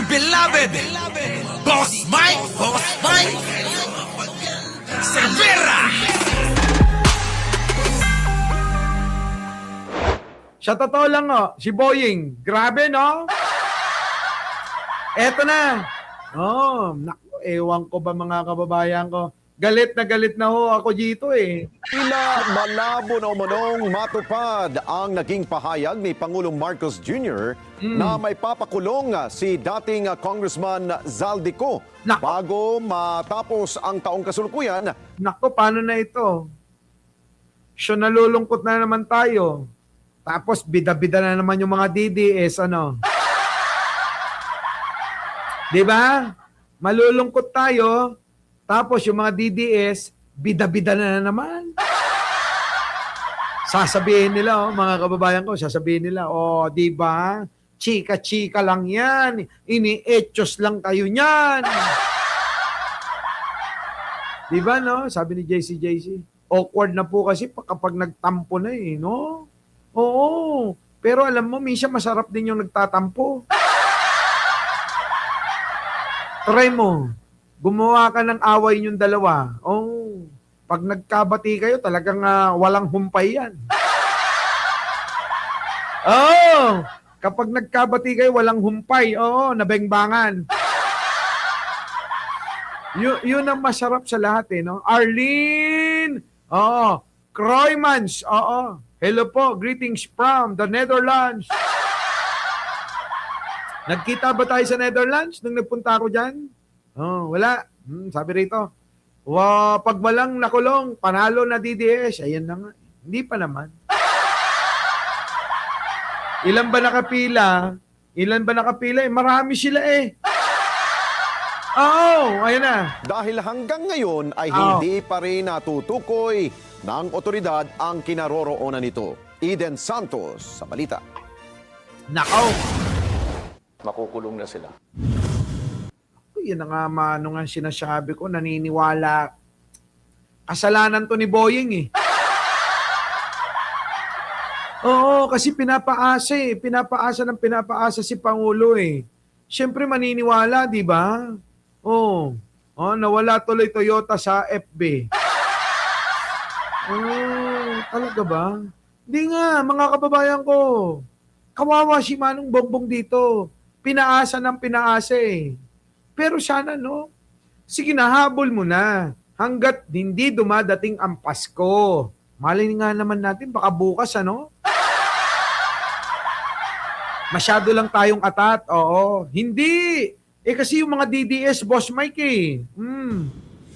beloved Boss Mike Cervera. Sa totoo lang, si Boying, grabe, no? Eto na. Naku, ewan ko ba mga kababayan ko. Galit na ho ako dito eh. Tila malabo na umunong matupad ang naging pahayag ni Pangulong Marcos Jr. na may papakulong si dating Congressman Zaldico Nako. bago matapos ang taong kasalukuyan. Naku, paano na ito? So nalulungkot na naman tayo. Tapos bida-bida na naman yung mga DDS, ano? Di ba? Malulungkot tayo. Tapos yung mga DDS, bida-bida na naman. Sasabihin nila, mga kababayan ko, sasabihin nila, di ba? Chika-chika lang yan. Ini-etchos lang kayo niyan. Di ba, no? Sabi ni JC. Awkward na po kasi kapag nagtampo na eh, no? Oo. Pero alam mo, minsan masarap din yung nagtatampo. Try mo. Gumawa ka ng away yung dalawa. Pag nagkabati kayo, talagang walang humpay yan. Kapag nagkabati kayo, walang humpay. Nabengbangan. Yun ang masarap sa lahat eh, no? Arlene! Kroymans! Hello po, greetings from the Netherlands. Nagkita ba tayo sa Netherlands nung nagpunta ako dyan? Wala. Sabi rito, pag walang nakulong, panalo na DDS. Ayan na nga. Hindi pa naman. Ilan ba nakapila? Marami sila eh. Ayan na. Dahil hanggang ngayon ay hindi pa rin natutukoy ng otoridad ang kinaroroonan nito. Eden Santos sa balita. Nakaw. Makukulong na sila. Yan na nga nga sinasabi ko, naniniwala. Kasalanan to ni Boying eh. Kasi pinapaasa si Pangulo eh. Siyempre maniniwala, di ba? Nawala tuloy Toyota sa FB. Talaga ba? Hindi nga, mga kababayan ko. Kawawa si Manong Bongbong dito. Pinaasa ng pinaasa eh. Pero sana, no? Sige na, habol mo na. Hanggat hindi dumadating ang Pasko. Malay nga naman natin, baka bukas, ano? Masyado lang tayong atat. Hindi. Kasi yung mga DDS, Boss Mike eh.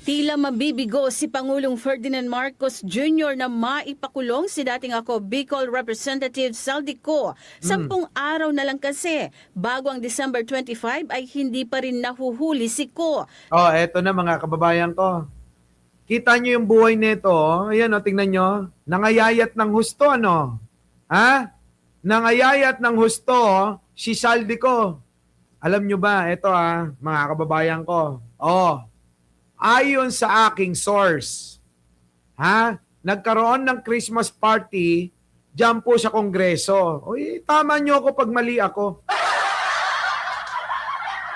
Tila mabibigo si Pangulong Ferdinand Marcos Jr. na maipakulong si dating Bicol Representative Zaldico. 10 araw na lang kasi. Bago ang December 25 ay hindi pa rin nahuhuli si Ko. Eto na mga kababayan ko. Kita nyo yung buhay nito. Ayan tingnan nyo. Nangayayat ng husto, ano? Ha? Nangayayat ng husto si Zaldico. Alam nyo ba, ito mga kababayan ko. Ayon sa aking source, nagkaroon ng Christmas party dyan po sa Kongreso. Tama nyo ako pag mali ako.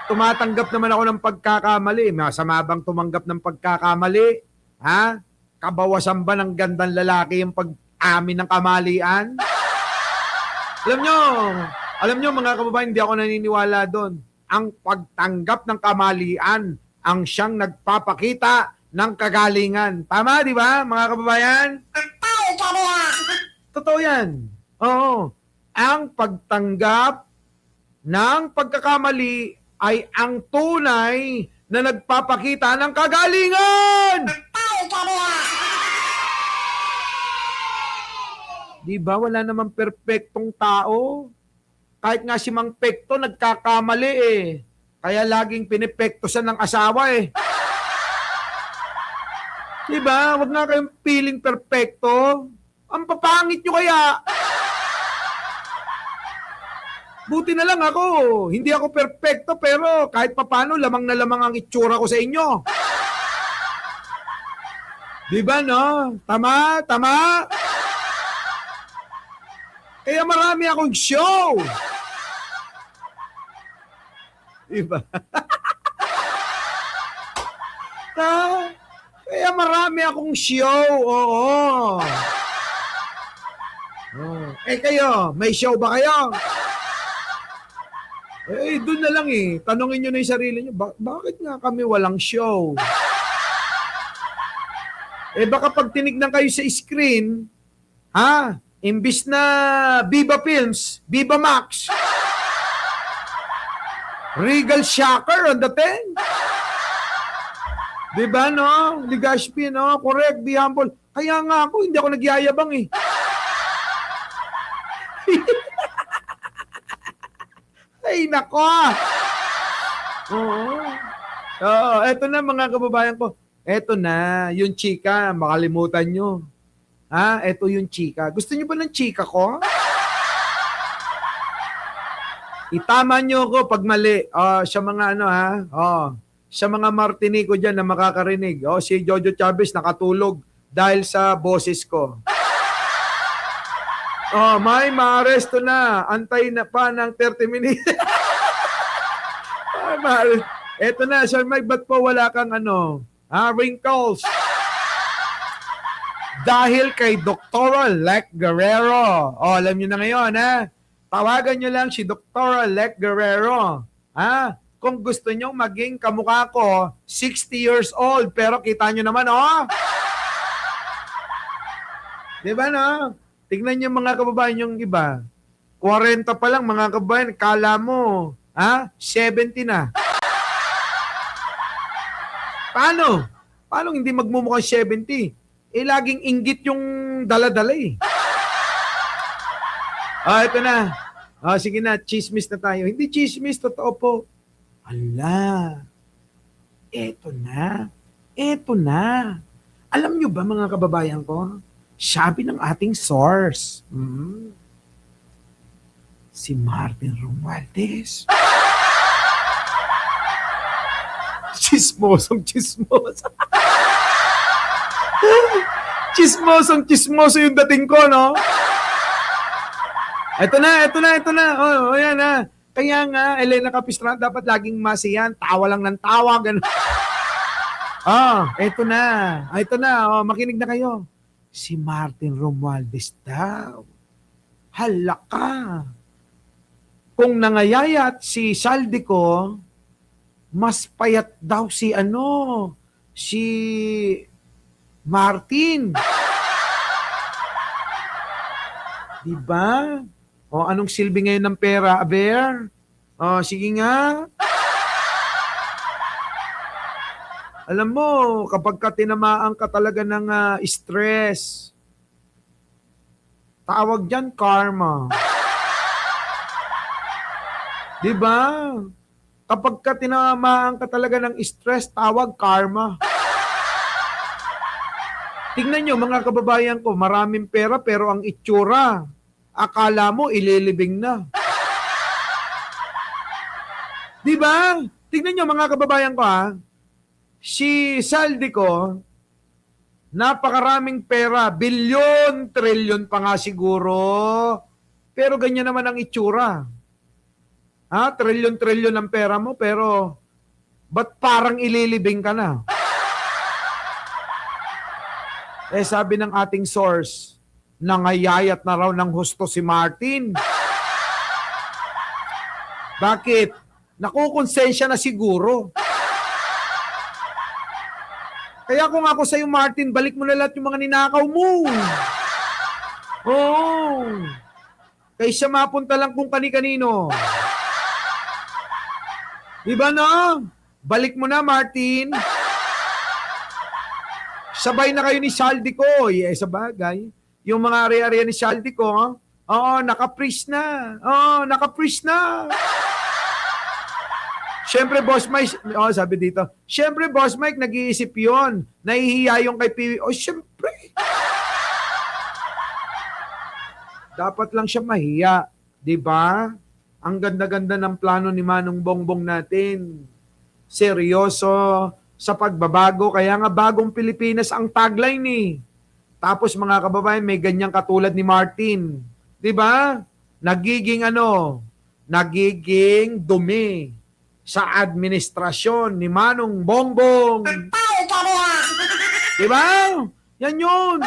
Tumatanggap naman ako ng pagkakamali. Masama bang tumanggap ng pagkakamali? Kabawasan ba ng gandang lalaki yung pag-amin ng kamalian? Alam nyo mga kababayan, hindi ako naniniwala doon. Ang pagtanggap ng kamalian ang siyang nagpapakita ng kagalingan. Tama, di ba, mga kababayan? Totoo yan. Ang pagtanggap ng pagkakamali ay ang tunay na nagpapakita ng kagalingan! Di ba, wala namang perpektong tao. Kahit nga si Mang Pekto nagkakamali eh. Kaya laging pinepektosan ng asawa eh. Diba? Huwag nga kayong feeling perfecto. Ang papangit nyo kaya. Buti na lang ako. Hindi ako perfecto pero kahit papano lamang na lamang ang itsura ko sa inyo. Diba no? Tama? Tama? Kaya marami akong show. Diba? Kaya marami akong show. Oo. Oh. Kayo, may show ba kayo? Doon na lang Tanungin nyo na yung sarili nyo, bakit nga kami walang show? Baka pag tinignan kayo sa screen, imbis na Viva Films, Viva Max, Regal Shocker on the 10. Diba, no? Legazpi, no? Correct, be humble. Kaya nga ako, hindi ako nagyayabang Ay, nako! Oo. Eto na mga kababayan ko. Eto na, yung chika, makalimutan nyo. Eto yung chika. Gusto nyo ba ng chika ko? Itama nyo ako pag mali. Sa mga sa mga Martinico dyan na makakarinig. Si Jojo Chavez nakatulog dahil sa boses ko. May maaresto na. Antay na pa ng 30 minutes. Eto na, Sir Mike, ba't po wala kang wrinkles? Dahil kay Dr. Lec Guerrero. Alam nyo na ngayon, Tawagan nyo lang si Dr. Lec Guerrero. Kung gusto nyo maging kamukha ko, 60 years old, pero kita nyo naman, Diba, no? Tignan nyo mga kababayan yung iba. 40 pa lang mga kababayan, kala mo, 70 na. Paano? Paano hindi magmumukhang 70? Laging inggit yung dala-dala ito na. Sige na, chismis na tayo. Hindi chismis, totoo po. Ala, eto na. Eto na. Alam nyo ba mga kababayan ko? Sabi ng ating source, si Martin Romualdez. Chismosong chismoso. Chismosong chismoso yung dating ko, no? Ito na. Yan na. Kaya nga, Elena Capistrano, dapat laging masiyan. Tawa lang ng tawa. Ito na. Makinig na kayo. Si Martin Romualdez daw. Halaka. Kung nangayayat si Saldico, mas payat daw si Martin. Diba? Anong silbi ngayon ng pera, Aber? Sige nga. Alam mo, kapag ka tinamaan ka talaga ng stress, tawag dyan karma. Diba? Kapag ka tinamaan ka talaga ng stress, tawag karma. Tingnan nyo mga kababayan ko, maraming pera pero ang itsura, akala mo ililibing na. Diba? Tingnan nyo mga kababayan ko si Saldico, napakaraming pera, bilyon, trilyon pa nga siguro, pero ganyan naman ang itsura. Trilyon ang pera mo, pero ba't parang ililibing ka na? Sabi ng ating source, nangayayat na raw ng husto si Martin. Bakit? Nakukonsensya na siguro. Kaya kung ako sa'yo, Martin, balik mo na lahat yung mga ninakaw mo. Kaysa mapunta lang kung kani-kanino. Diba no? Balik mo na, Martin. Sabay na kayo ni Saldico. Sa bagay. Yung mga area-area ni Saldico, naka-freeze na. Naka-freeze na. Siyempre, Boss Mike, sabi dito, siyempre, Boss Mike, nag-iisip yun. Nahihiya yung kay PBB. Siyempre. Dapat lang siya mahiya. Diba? Ang ganda-ganda ng plano ni Manong Bongbong natin. Seryoso sa pagbabago. Kaya nga bagong Pilipinas ang tagline Tapos mga kababayan, may ganyang katulad ni Martin. Diba? Nagiging dumi sa administrasyon ni Manong Bongbong. Diba? Yan yun.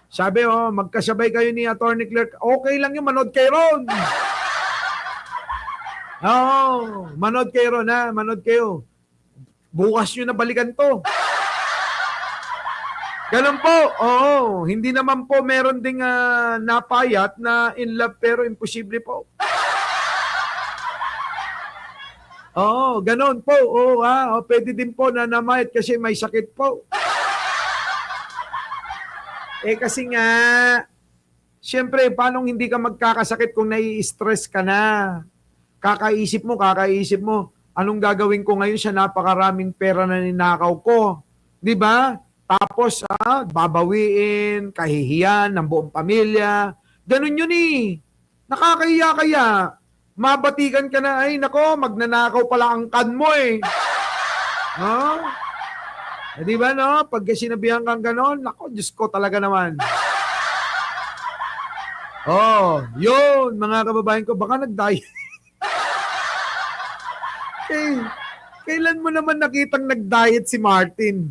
Sabi, magkasabay kayo ni Attorney Clerk. Okay lang yun, manood kayo ron. Manood kayo ron, ha? Manood kayo. Bukas nyo na balikan to. Ganun po. Oo. Hindi naman po meron ding napayat na in love pero imposible po. Oo, ganun po. Pwede din po na namayat kasi may sakit po. Kasi nga, siyempre, paano hindi ka magkakasakit kung nai-stress ka na? Kakaisip mo, anong gagawin ko ngayon sa napakaraming pera na ninakaw ko? Di ba? Tapos, babawiin, kahihiyan ng buong pamilya. Ganun yun eh. Nakakahiya kaya. Mabatikan ka na, ay nako, magnanakaw pala ang kan mo eh. No? Di ba no? Pag sinabihan kang ganon, nako, Diyos ko talaga naman. Yun, mga kababayan ko, baka nag-diet. Kailan mo naman nakitang nag-diet si Martin?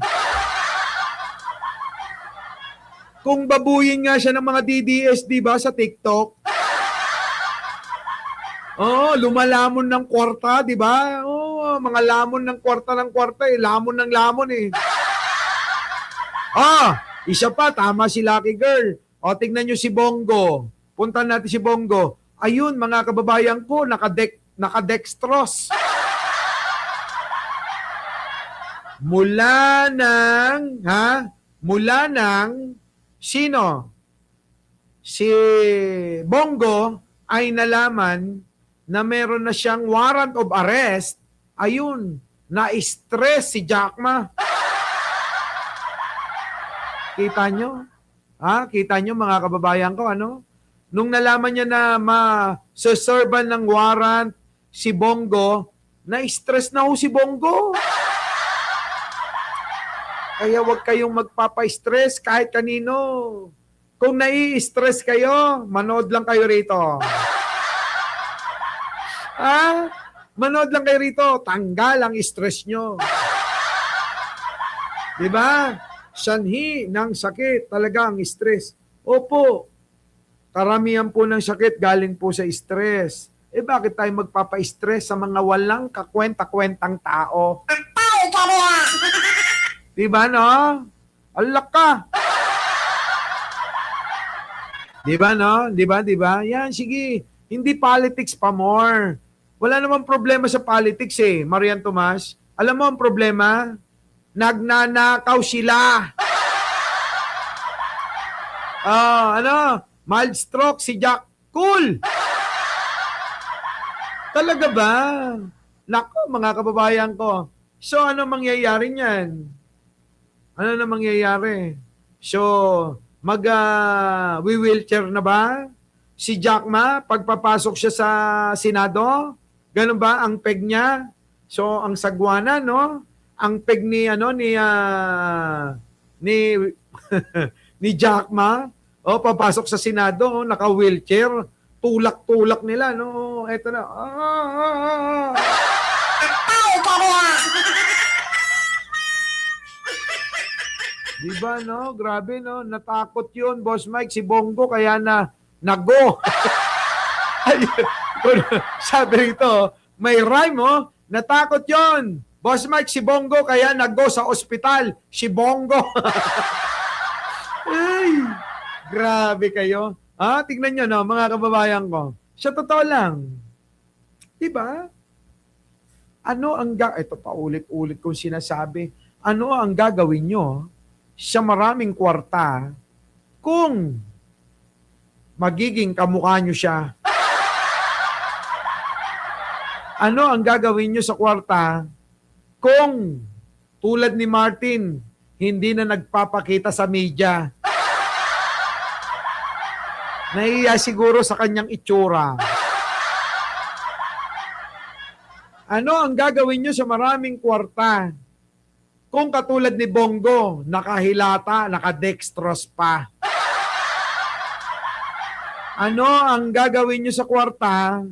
Kung babuyin nga siya ng mga DDS, di ba, sa TikTok? Lumalamon ng kwarta, di ba? Mga lamon ng kwarta, lamon ng lamon eh. Isa pa, tama si Lucky Girl. Tingnan nyo si Bongo. Puntan natin si Bongo. Ayun, mga kababayan ko, nakadextrose. Mula ng sino? Si Bongo ay nalaman na meron na siyang warrant of arrest. Ayun, na-stress si Jack Ma. Kita nyo? Kita nyo mga kababayan ko, ano? Nung nalaman niya na ma-serban ng warrant si Bongo, na-stress na ho si Bongo. Kaya huwag kayong magpapa-stress kahit kanino. Kung nai-stress kayo, manood lang kayo rito. Manood lang kayo rito. Tanggal ang stress nyo. Diba? Sanhi ng sakit talaga ang stress. Opo, karamihan po ng sakit galing po sa stress. Bakit tayo magpapa-stress sa mga walang kakwenta-kwentang tao? Diba, no? Alak ka. Diba, no? Diba? Yan, sige. Hindi politics pa more. Wala namang problema sa politics eh, Marian Tomas. Alam mo ang problema? Nagnanakaw sila. Mild stroke si Jack. Cool. Talaga ba? Nako, mga kababayan ko. So, ano mangyayari niyan? Ano na mangyayari? So, mag-wheelchair na ba? Si Jack Ma, pagpapasok siya sa Senado? Ganun ba ang peg niya? So, ang sagwana, no? Ang peg ni ni Jack Ma, papasok sa Senado, naka-wheelchair, tulak-tulak nila, no? Eto na. Diba, no? Grabe, no? Natakot yun, Boss Mike, si Bongo, kaya nago. Sabi rito, may rhyme, natakot yun. Boss Mike, si Bongo, kaya nago sa ospital. Si Bongo. Ay, grabe kayo. Tignan nyo, no, mga kababayan ko. Sa totoo lang. Diba? Ito pa ulit-ulit kong sinasabi. Ano ang gagawin nyo sa maraming kwarta kung magiging kamukha nyo siya? Ano ang gagawin nyo sa kwarta kung tulad ni Martin, hindi na nagpapakita sa media? Nahiya siguro sa kanyang itsura. Ano ang gagawin nyo sa maraming kwarta kung katulad ni Bongo, nakahilata, nakadextrose pa? Ano ang gagawin nyo sa kwarta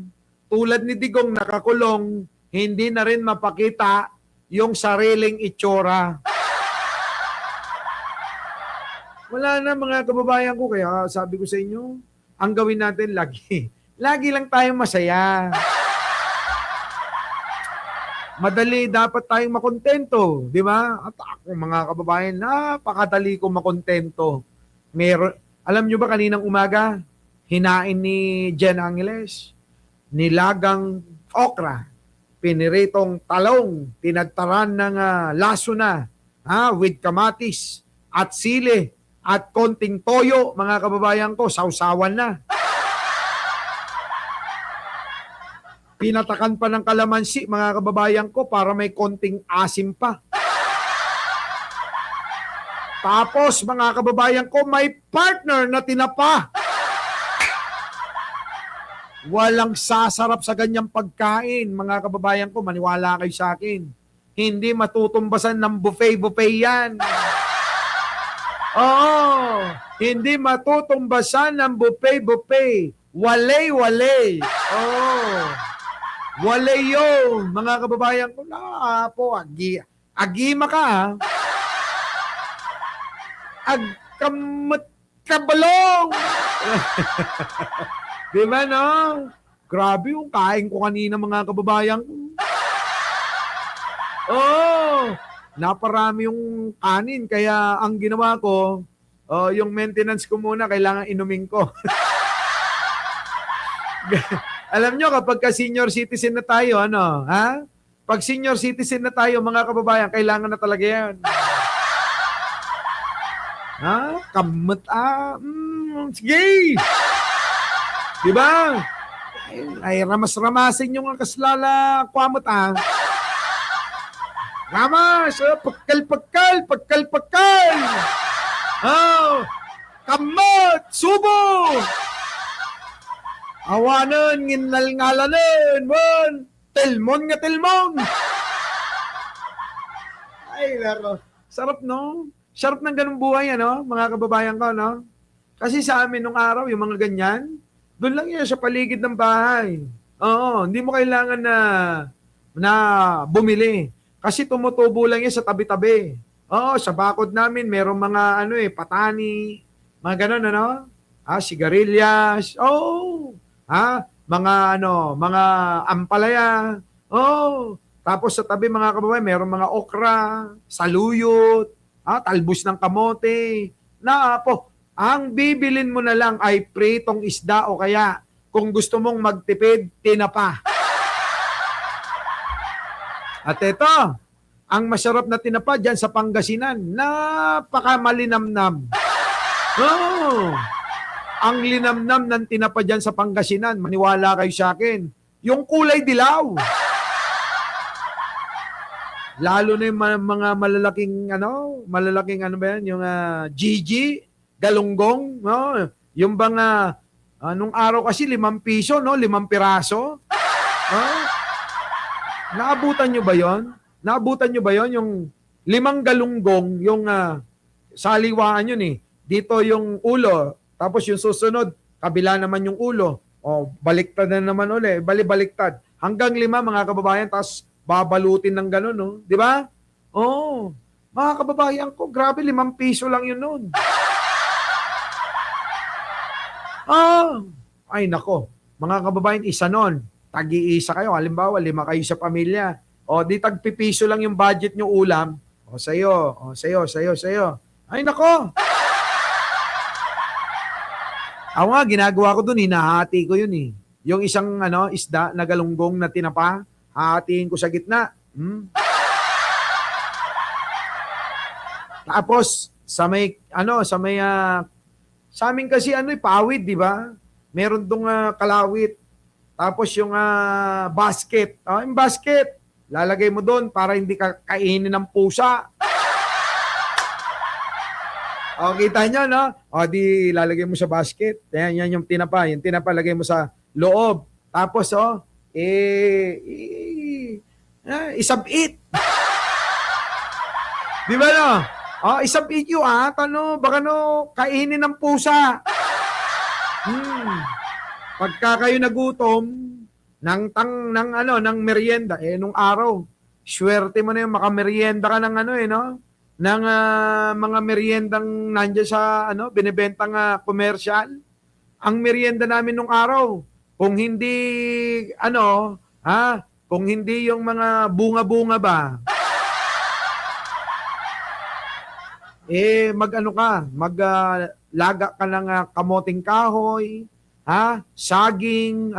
tulad ni Digong nakakulong, hindi na rin mapakita yung sariling itsura. Wala na mga kababayan ko, kaya sabi ko sa inyo, ang gawin natin lagi lang tayong masaya. Madali dapat tayong makontento, di ba? At ako mga kababayan, napakadali kong makontento. Alam nyo ba kaninang umaga, hinain ni Jen Angeles, nilagang okra, piniritong talong, tinagtaran ng laso na, with kamatis at sili at konting toyo, mga kababayan ko, sausawan na. Pinatakan pa ng kalamansi, mga kababayan ko, para may konting asim pa. Tapos, mga kababayan ko, may partner na tinapa. Walang sasarap sa ganyang pagkain, mga kababayan ko, maniwala kayo sa akin. Hindi matutumbasan ng buffet yan. Oo, hindi matutumbasan ng buffet. Walay. Oo. Walay yun, mga kababayan ko. Agima ka, ha? Kabalong! Di ba, no? Grabe yung kain ko kanina, mga kababayan ko. Oh, naparami yung kanin, kaya ang ginawa ko, yung maintenance ko muna, kailangan inumin ko. Alam nyo, kapag senior citizen na tayo, Pag senior citizen na tayo, mga kababayan, kailangan na talaga yan. Sige! Diba? Ay, ramas-ramasin yung kaslala, kwamot, Ramas! Pagkal! Kamot! Subo! Awanan, nginal-ngalanin, telmon nga telmon! Ay, laro. Sarap, no? Sarap ng ganung buhay, mga kababayan ko, no? Kasi sa amin nung araw, yung mga ganyan, doon lang yan sa paligid ng bahay. Oo, hindi mo kailangan na bumili. Kasi tumutubo lang yan sa tabi-tabi. Oo, sa bakod namin, merong mga, patani, mga ganon, sigarilyas, mga ampalaya. Tapos sa tabi, mga kababayan, merong mga okra, saluyot, talbos ng kamote. Ang bibilin mo na lang ay pritong isda o kaya kung gusto mong magtipid, tinapa. At ito, ang masarap na tinapa dyan sa Pangasinan, napakamalinamnam. Ang linamnam ng tinapa dyan sa Pangasinan, maniwala kayo sa akin, yung kulay dilaw. Lalo na yung mga malalaking yung Gigi, galunggong, yung bang, nung araw kasi 5 piso, 5 piraso. Naabutan nyo ba yon? Yung 5 galunggong, yung saliwaan yun Dito yung ulo, tapos yung susunod, kabila naman yung ulo. Baliktad na naman uli, baliktad. Hanggang 5, mga kababayan, tapos babalutin ng gano'n, no? Di ba? Mga kababayan ko, grabe, 5 piso lang yun noon. Ay nako, mga kababayan, isa nun, tag-iisa kayo, halimbawa 5 kayo sa pamilya, di tagpipiso lang yung budget nyo ulam, sa'yo. Ay nako! Ako nga, ginagawa ko dun, hinahati ko yun Yung isang isda na galunggong na tinapa, hahatiin ko sa gitna. Tapos, sa amin kasi pawid, di ba? Meron dong kalawit. Tapos yung basket. Yung basket, lalagay mo doon para hindi ka kainin ng pusa. Kita nyo, no? Di lalagay mo sa basket. Yan yung tinapa. Yung tinapa, lagay mo sa loob. Tapos, isabit. Di ba, no? Isabit yun, baka kainin ng pusa. Pagka kayo nagutom, ng merienda. Nung araw, swerte mo na yung makamerienda ka ng ng mga meriendang nandiyan sa binebentang komersyal. Ang merienda namin nung araw, kung hindi kung hindi yung mga bunga-bunga ba, maglaga ka ng kamoting kahoy, saging,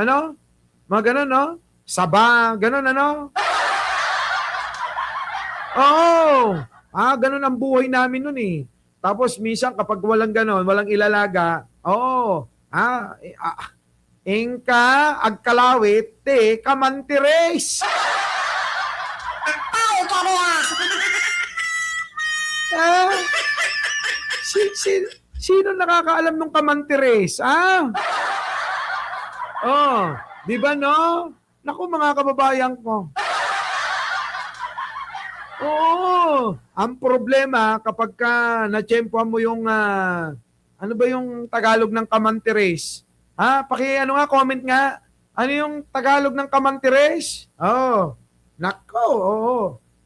mga ganun, no? Saba, ganun, Oo. Ganun ang buhay namin nun eh. Tapos minsan kapag walang ganun, walang ilalaga, Engka, agkalawit, te, kamantires. Sino nakakaalam ng kamantires? Di ba no? Naku mga kababayan ko. Oo. Ang problema kapag na-tsempohan mo yung ano ba yung Tagalog ng kamantires? Comment nga. Ano yung Tagalog ng kamantires? Nako, oo.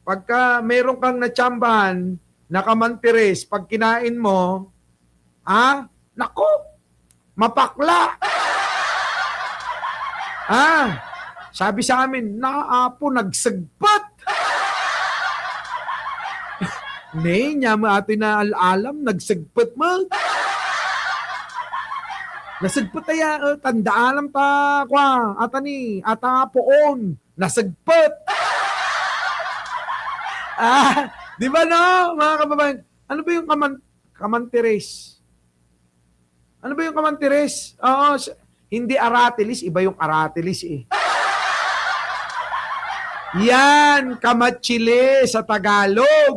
Pagka meron kang natsambahan na kamantires, pag kinain mo, nako, mapakla. Sabi sa amin, naapo, nagsagpat. Niya mo atin na alam, nagsagpat mo. Nasagpat tayo, tanda alam ta, ata poon, nasagpat. Di ba no, mga kababayan? Ano ba yung kamantires? Ano ba yung kamantires? Hindi aratilis, iba yung aratilis eh. Yan, kamatsile sa Tagalog.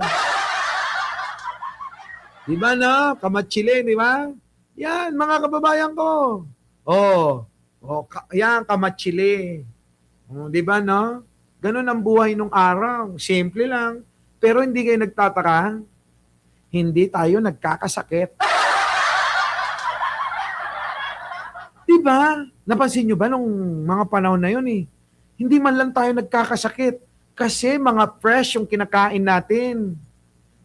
Di ba no? Kamatsile, di ba? Yan, mga kababayan ko. Yan, kamatsile. Di ba no? Ganun ang buhay nung araw. Simple lang. Pero hindi kayo nagtataka. Hindi tayo nagkakasakit. Diba? Napansin nyo ba nung mga panahon na yun eh? Hindi man lang tayo nagkakasakit. Kasi mga fresh yung kinakain natin.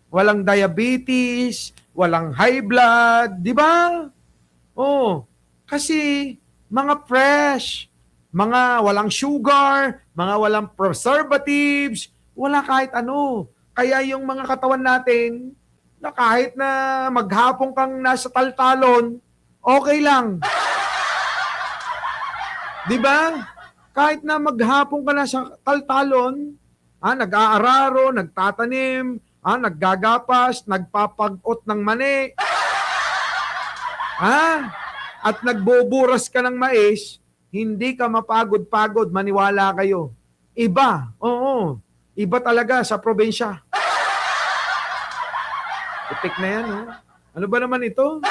Walang diabetes, walang high blood, di ba? Kasi mga fresh, mga walang sugar, mga walang preservatives, wala kahit ano. Kaya yung mga katawan natin, na kahit na maghapong kang nasa taltalon, okay lang. Di ba? Kahit na maghapong ka nasa taltalon, nag-aararo, nagtatanim, naggagapas, nagpapag-ot ng mani, at nagbuburas ka ng mais, hindi ka mapagod-pagod, maniwala kayo. Iba, oo. Iba talaga sa probinsya. Epic na yan, Ano ba naman ito?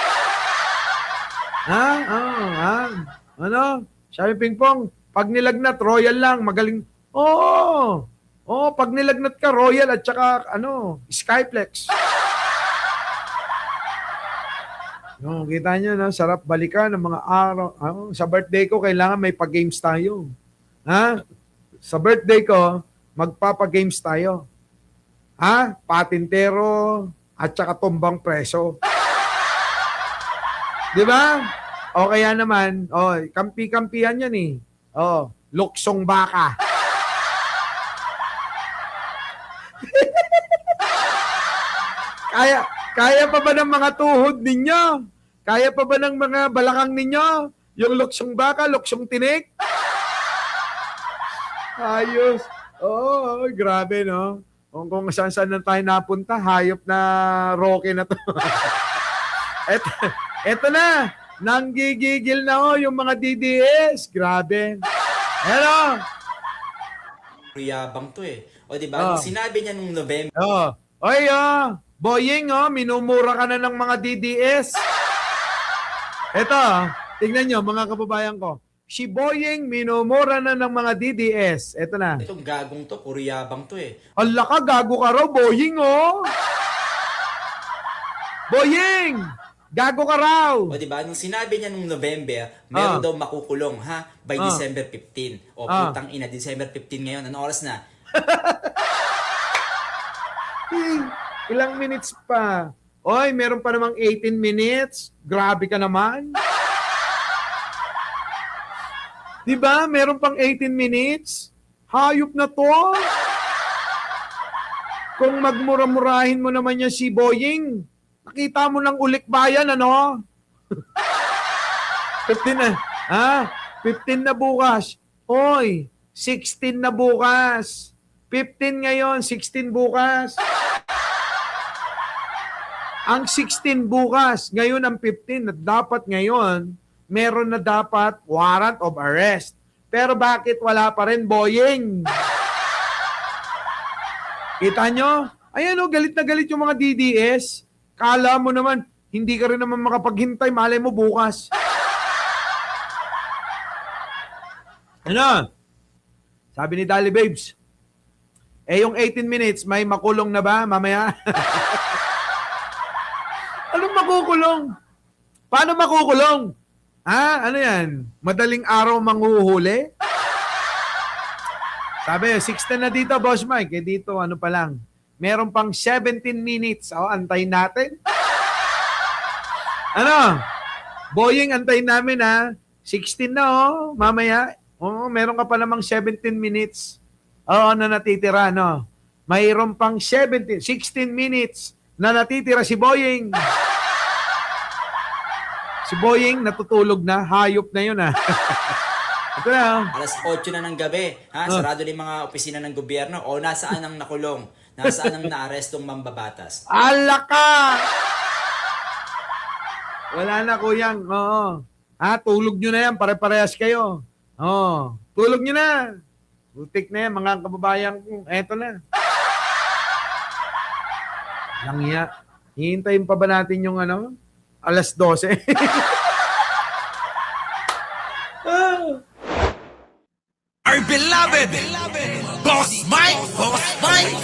Ano? Sabi Pingpong, pag nilagnat, royal lang, magaling. Pag nilagnat ka, royal at saka, Skyplex. Kita nyo, sarap balikan ng mga araw. Sa birthday ko, kailangan may pag-games tayo. Sa birthday ko, magpapa-games tayo. Patintero at saka tumbang preso. Di ba? O kaya naman, kampi-kampihan yan eh. Luksong baka. Kaya pa ba ng mga tuhod ninyo? Kaya pa ba ng mga balakang ninyo? Yung luksong baka, luksong tinik? Ayos. Grabe, no? Kung saan-saan na tayo napunta, hayop na Rocky na to. Eto na. Nanggigigil na yung mga DDS. Grabe. Hello? Yabang to eh. O diba? Sinabi niya nung November. Boying, minumura ka na ng mga DDS. Eto, tingnan nyo, mga kababayan ko. Si Boying, minumura na ng mga DDS. Eto na. Itong gagong to, puro yabang to eh. Ala ka, gago ka raw, Boying, Boying! Gago ka raw. O di ba? Nung sinabi niya nung November, meron daw makukulong ha by December 15. O putang ina, December 15 ngayon. Anong oras na? Ilang minutes pa? Oy, meron pa namang 18 minutes. Grabe ka naman. Di ba? Meron pang 18 minutes. Hayop na to. Kung magmura-murahin mo naman yan si Boying, nakita mo ng ulikbayan, ano? 15 na. 15 na bukas. Oy, 16 na bukas. 15 ngayon, 16 bukas. Ang 16 bukas, ngayon ang 15, at dapat ngayon, meron na dapat warrant of arrest. Pero bakit wala pa rin, Boying? Kita nyo? Ayan o, galit na galit yung mga DDS. Kala mo naman, hindi ka rin naman makapaghintay, malay mo bukas. Ano? Sabi ni Dali Babes, yung 18 minutes, may makulong na ba mamaya? Anong makukulong? Paano makukulong? Ano yan? Madaling araw manghuhuli? Sabi, 16 na dito, Boss Mike. Dito, ano pa lang. Meron pang 17 minutes. Antayin natin. Ano? Boying, antayin namin, 16 na, mamaya. Meron ka pa namang 17 minutes. Na natitira, no? Mayroon pang 16 minutes na natitira si Boying. Si Boying, natutulog na. Hayop na yun, Ito na, Alas 8 na ng gabi. Sarado na yung mga opisina ng gobyerno. O nasaan ang nakulong? Nasaan ang naarestong mambabatas? Alaka! Wala na, kuyang. Oo. Tulog nyo na yan. Pare-parehas kayo. Tulog nyo na. Butik na yan, mga kababayan ko. Eto na. Langya. Hihintayin pa ba natin yung alas 12? Our beloved Boss Mike! Boss Mike!